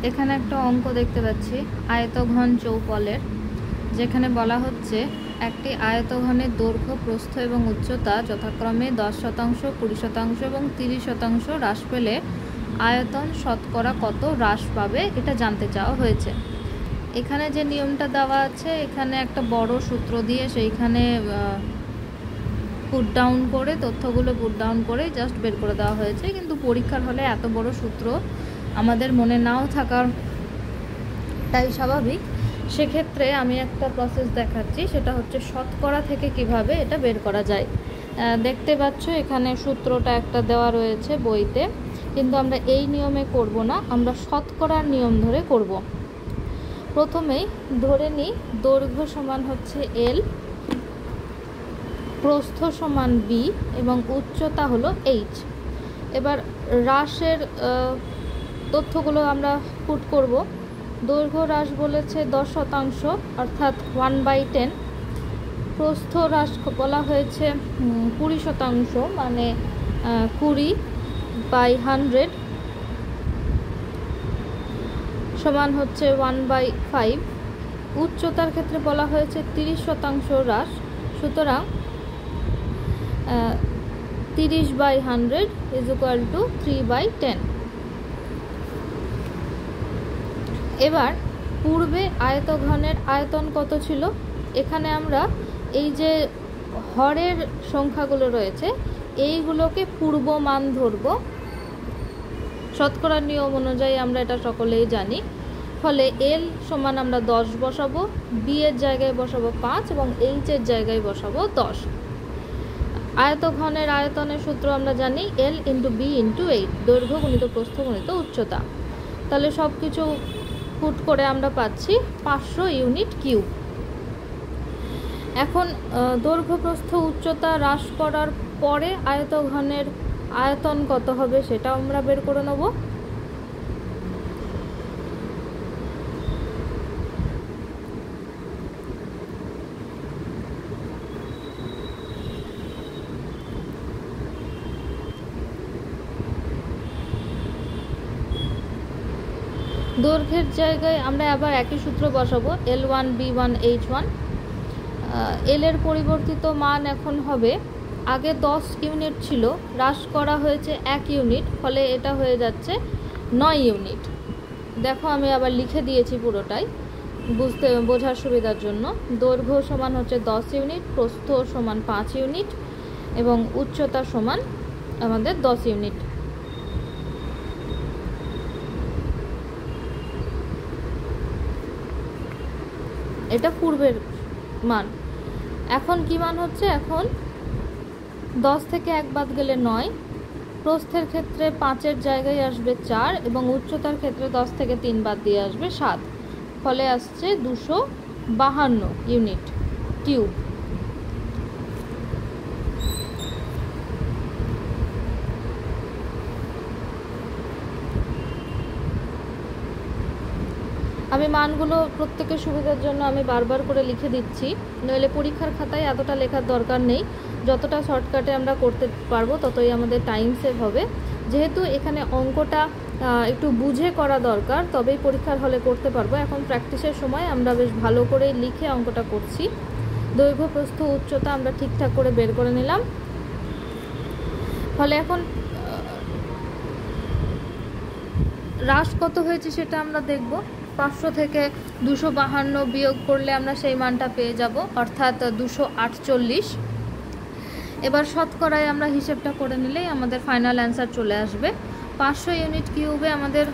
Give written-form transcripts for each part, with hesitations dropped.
এখানে একটা অঙ্ক দেখতে পাচ্ছি আয়তঘন চৌপলের, যেখানে বলা হচ্ছে একটি আয়তঘনের দৈর্ঘ্য, প্রস্থ এবং উচ্চতা যথাক্রমে 10%, 20% এবং 30% হ্রাস পেলে আয়তন শতকরা কত হ্রাস পাবে এটা জানতে চাওয়া হয়েছে। এখানে যে নিয়মটা দেওয়া আছে, এখানে একটা বড় সূত্র দিয়ে সেইখানে তথ্যগুলো পুট ডাউন করে জাস্ট বের করে দেওয়া হয়েছে, কিন্তু পরীক্ষার হলে এত বড় সূত্র আমাদের মনে নাও থাকাটাই স্বাভাবিক। সেক্ষেত্রে আমি একটা প্রসেস দেখাচ্ছি, সেটা হচ্ছে শতকরা থেকে কিভাবে এটা বের করা যায়। দেখতে পাচ্ছ এখানে সূত্রটা একটা দেওয়া রয়েছে বইতে, কিন্তু আমরা এই নিয়মে করব না, আমরা শতকরার নিয়ম ধরে করব। প্রথমেই ধরে নিই দৈর্ঘ্য সমান হচ্ছে L, প্রস্থ সমান B এবং উচ্চতা হলো H। এবার হ্রাসের তথ্যগুলো আমরা পুট করব। দৈর্ঘ্য হ্রাস বলেছে 10%, অর্থাৎ 1/10। প্রস্থ হ্রাস বলা হয়েছে 20%, মানে 20/100 সমান হচ্ছে 1/5। উচ্চতার ক্ষেত্রে বলা হয়েছে 30% হ্রাস, সুতরাং 30/100 = 3/10। এবার পূর্বে আয়তঘনের আয়তন কত ছিল, এখানে আমরা এই যে হরের সংখ্যাগুলো রয়েছে এইগুলোকে পূর্ব মান ধরব। শতকরার নিয়ম অনুযায়ী আমরা এটা সকলেই জানি। ফলে L সমান আমরা 10 বসাবো, B এর জায়গায় বসাবো 5 এবং H এর জায়গায় বসাবো 10। আয়তঘনের আয়তনের সূত্র আমরা জানি L × B × 8, দৈর্ঘ্য গুণিত প্রস্থ গুণিত উচ্চতা। তাহলে সব কিছু পুট করে আমরা পাচ্ছি 500 ইউনিট কিউব। এখন দৈর্ঘ্য, প্রস্থ, উচ্চতা হ্রাস করার পরে আয়তঘনের আয়তন কত হবে সেটা আমরা বের করে নেব। দৈর্ঘ্যের জায়গায় আমরা আবার একই সূত্র বসাবো, L1 B1 H1। L এর পরিবর্তিত মান এখন হবে, আগে 10 ইউনিট ছিল, হ্রাস করা হয়েছে 1 ইউনিট, ফলে এটা হয়ে যাচ্ছে 9 ইউনিট। দেখো আমি আবার লিখে দিয়েছি পুরোটাই বোঝার সুবিধার জন্য। দৈর্ঘ্য সমান হচ্ছে 10 ইউনিট, প্রস্থ সমান 5 ইউনিট এবং উচ্চতা সমান আমাদের 10 ইউনিট। এটা পূর্বের মান। এখন কি মান হচ্ছে, এখন 10 থেকে 1 বাদ গেলে 9, প্রস্থের ক্ষেত্রে 5-এর জায়গায় আসবে 4 এবং উচ্চতার ক্ষেত্রে 10 থেকে 3 বাদ দিয়ে আসবে 7, ফলে আসছে 252 ইউনিট কিউব। আমি মানগুলো প্রত্যেকের সুবিধার জন্য আমি বারবার করে লিখে দিচ্ছি, নইলে পরীক্ষার খাতায় এতটা লেখার দরকার নেই। যতটা শর্টকাটে আমরা করতে পারবো ততই আমাদের টাইম সেভ হবে। যেহেতু এখানে অঙ্কটা একটু বুঝে করা দরকার, তবেই পরীক্ষার হলে করতে পারবো। এখন প্র্যাকটিসের সময় আমরা বেশ ভালো করে লিখে অঙ্কটা করছি। দৈর্ঘ্য, প্রস্থ, উচ্চতা আমরা ঠিকঠাক করে বের করে নিলাম। ফলে এখন হ্রাস কত হয়েছে সেটা আমরা দেখব। 500 থেকে 252 বিয়োগ করলে আমরা সেই মানটা পেয়ে যাব, অর্থাৎ 248। এবার শতকরায় আমরা হিসেবটা করে নিলেই আমাদের ফাইনাল অ্যান্সার চলে আসবে। 500 ইউনিট কিউবে আমাদের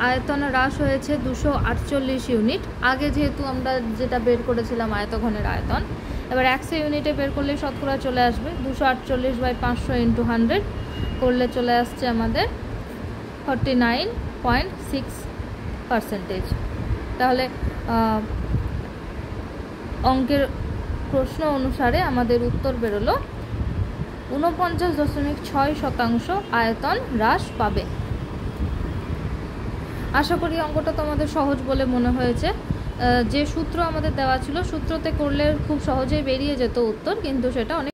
আয়তন হ্রাস হয়েছে 248 ইউনিট। আগে যেহেতু আমরা যেটা বের করেছিলাম আয়তঘনের আয়তন, এবার 100 ইউনিটে বের করলে শতকরা চলে আসবে। 248/500 × 100 করলে চলে আসছে আমাদের 49.6%। তাহলে অঙ্কের প্রশ্ন অনুসারে আমাদের উত্তর বেরোলো 49.6% আয়তন হ্রাস পাবে। আশা করি অঙ্কটা তোমাদের সহজ বলে মনে হয়েছে। যে সূত্র আমাদের দেওয়া ছিল, সূত্রতে করলে খুব সহজেই বেরিয়ে যেত উত্তর, কিন্তু সেটা অনেক